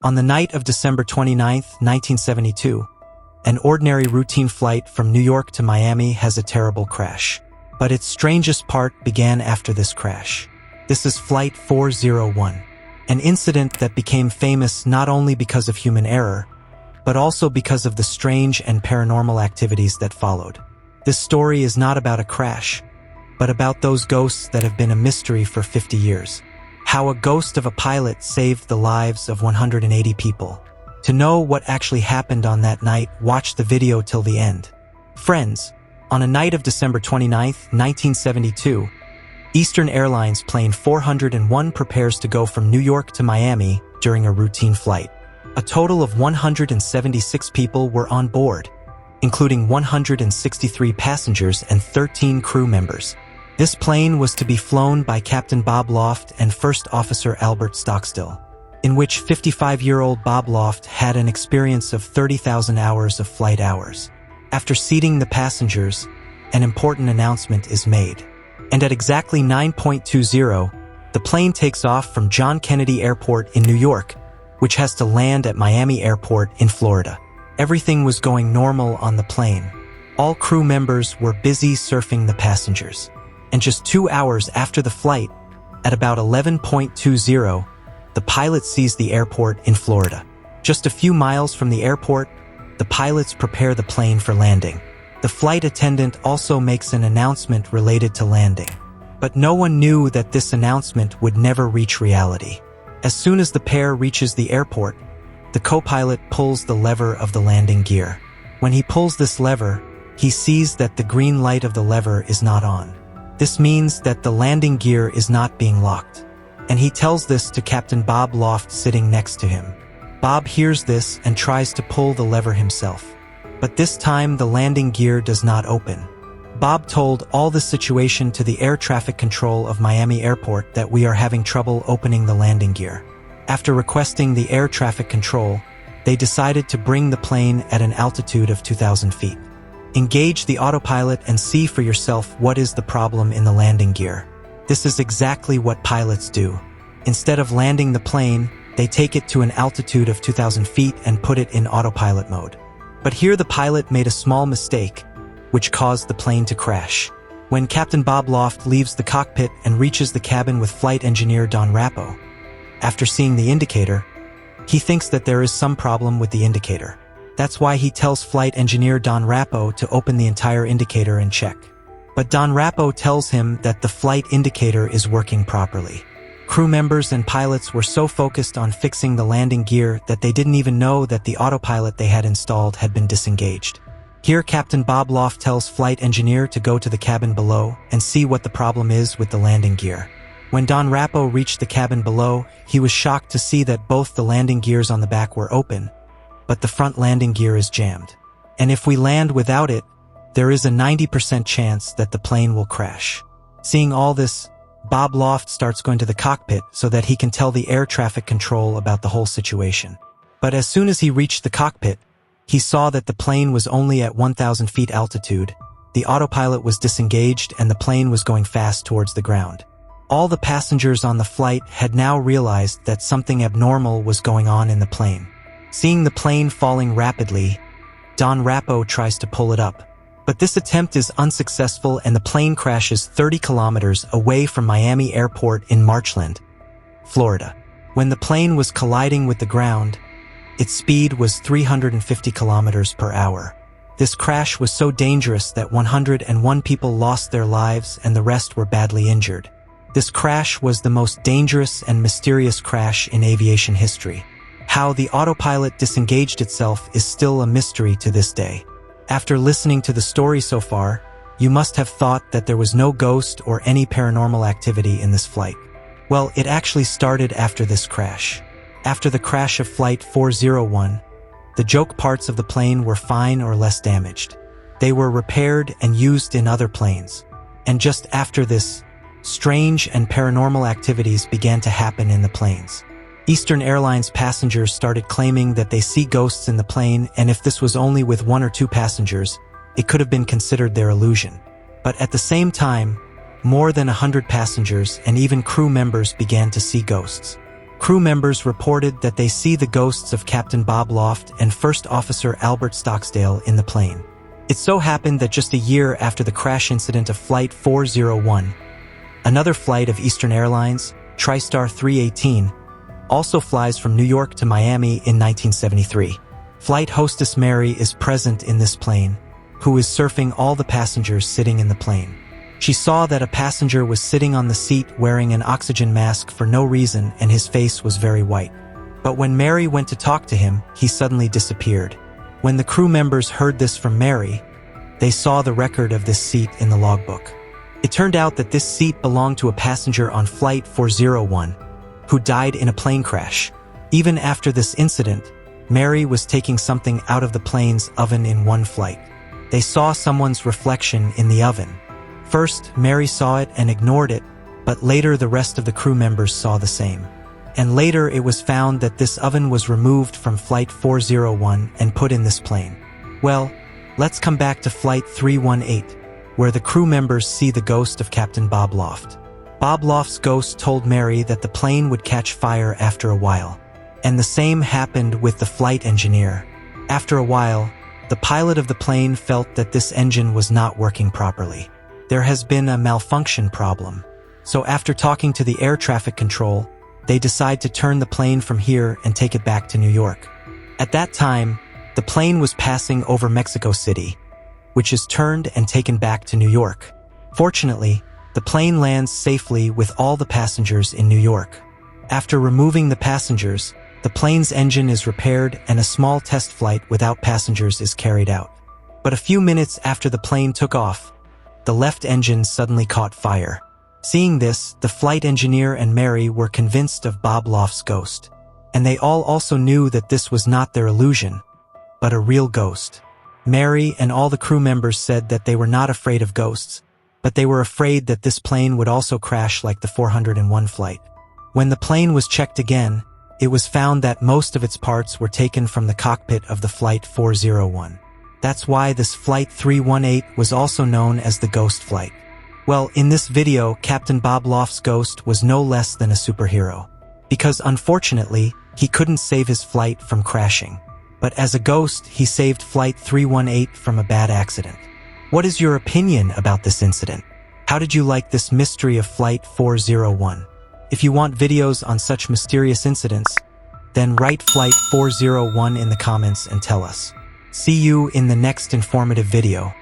On the night of December 29, 1972, an ordinary routine flight from New York to Miami has a terrible crash. But its strangest part began after this crash. This is Flight 401, an incident that became famous not only because of human error, but also because of the strange and paranormal activities that followed. This story is not about a crash, but about those ghosts that have been a mystery for 50 years. How a ghost of a pilot saved the lives of 180 people. To know what actually happened on that night, watch the video till the end. Friends, on a night of December 29, 1972, Eastern Airlines Plane 401 prepares to go from New York to Miami during a routine flight. A total of 176 people were on board, including 163 passengers and 13 crew members. This plane was to be flown by Captain Bob Loft and First Officer Albert Stockstill, in which 55-year-old Bob Loft had an experience of 30,000 hours of flight hours. After seating the passengers, an important announcement is made. And at exactly 9:20, the plane takes off from John Kennedy Airport in New York, which has to land at Miami Airport in Florida. Everything was going normal on the plane. All crew members were busy surfing the passengers. And just 2 hours after the flight, at about 11:20, the pilot sees the airport in Florida. Just a few miles from the airport, the pilots prepare the plane for landing. The flight attendant also makes an announcement related to landing. But no one knew that this announcement would never reach reality. As soon as the pair reaches the airport, the co-pilot pulls the lever of the landing gear. When he pulls this lever, he sees that the green light of the lever is not on. This means that the landing gear is not being locked. And he tells this to Captain Bob Loft sitting next to him. Bob hears this and tries to pull the lever himself. But this time the landing gear does not open. Bob told all the situation to the air traffic control of Miami Airport that we are having trouble opening the landing gear. After requesting the air traffic control, they decided to bring the plane at an altitude of 2,000 feet. Engage the autopilot and see for yourself what is the problem in the landing gear. This is exactly what pilots do. Instead of landing the plane, they take it to an altitude of 2,000 feet and put it in autopilot mode. But here the pilot made a small mistake, which caused the plane to crash. When Captain Bob Loft leaves the cockpit and reaches the cabin with flight engineer Don Rappo, after seeing the indicator, he thinks that there is some problem with the indicator. That's why he tells flight engineer Don Rappo to open the entire indicator and check. But Don Rappo tells him that the flight indicator is working properly. Crew members and pilots were so focused on fixing the landing gear that they didn't even know that the autopilot they had installed had been disengaged. Here Captain Bob Loft tells flight engineer to go to the cabin below and see what the problem is with the landing gear. When Don Rappo reached the cabin below, he was shocked to see that both the landing gears on the back were open, but the front landing gear is jammed. And if we land without it, there is a 90% chance that the plane will crash. Seeing all this, Bob Loft starts going to the cockpit so that he can tell the air traffic control about the whole situation. But as soon as he reached the cockpit, he saw that the plane was only at 1,000 feet altitude, the autopilot was disengaged and the plane was going fast towards the ground. All the passengers on the flight had now realized that something abnormal was going on in the plane. Seeing the plane falling rapidly, Don Rappo tries to pull it up. But this attempt is unsuccessful and the plane crashes 30 kilometers away from Miami Airport in Marchland, Florida. When the plane was colliding with the ground, its speed was 350 kilometers per hour. This crash was so dangerous that 101 people lost their lives and the rest were badly injured. This crash was the most dangerous and mysterious crash in aviation history. How the autopilot disengaged itself is still a mystery to this day. After listening to the story so far, you must have thought that there was no ghost or any paranormal activity in this flight. Well, it actually started after this crash. After the crash of Flight 401, the joke parts of the plane were fine or less damaged. They were repaired and used in other planes. And just after this, strange and paranormal activities began to happen in the planes. Eastern Airlines passengers started claiming that they see ghosts in the plane, and if this was only with 1 or 2 passengers, it could have been considered their illusion. But at the same time, more than 100 passengers and even crew members began to see ghosts. Crew members reported that they see the ghosts of Captain Bob Loft and First Officer Albert Stocksdale in the plane. It so happened that just a year after the crash incident of Flight 401, another flight of Eastern Airlines, TriStar 318, also flies from New York to Miami in 1973. Flight hostess Mary is present in this plane, who is surfing all the passengers sitting in the plane. She saw that a passenger was sitting on the seat wearing an oxygen mask for no reason and his face was very white. But when Mary went to talk to him, he suddenly disappeared. When the crew members heard this from Mary, they saw the record of this seat in the logbook. It turned out that this seat belonged to a passenger on Flight 401, who died in a plane crash. Even after this incident, Mary was taking something out of the plane's oven in one flight. They saw someone's reflection in the oven. First, Mary saw it and ignored it, but later the rest of the crew members saw the same. And later it was found that this oven was removed from Flight 401 and put in this plane. Well, let's come back to Flight 318, where the crew members see the ghost of Captain Bob Loft. Bob Loft's ghost told Mary that the plane would catch fire after a while. And the same happened with the flight engineer. After a while, the pilot of the plane felt that this engine was not working properly. There has been a malfunction problem. So after talking to the air traffic control, they decide to turn the plane from here and take it back to New York. At that time, the plane was passing over Mexico City, which is turned and taken back to New York. Fortunately, the plane lands safely with all the passengers in New York. After removing the passengers, the plane's engine is repaired and a small test flight without passengers is carried out. But a few minutes after the plane took off, the left engine suddenly caught fire. Seeing this, the flight engineer and Mary were convinced of Bob Loft's ghost. And they all also knew that this was not their illusion, but a real ghost. Mary and all the crew members said that they were not afraid of ghosts, but they were afraid that this plane would also crash like the 401 flight. When the plane was checked again, it was found that most of its parts were taken from the cockpit of the Flight 401. That's why this Flight 318 was also known as the Ghost Flight. Well, in this video, Captain Bob Loft's ghost was no less than a superhero. Because unfortunately, he couldn't save his flight from crashing. But as a ghost, he saved Flight 318 from a bad accident. What is your opinion about this incident? How did you like this mystery of Flight 401? If you want videos on such mysterious incidents, then write Flight 401 in the comments and tell us. See you in the next informative video.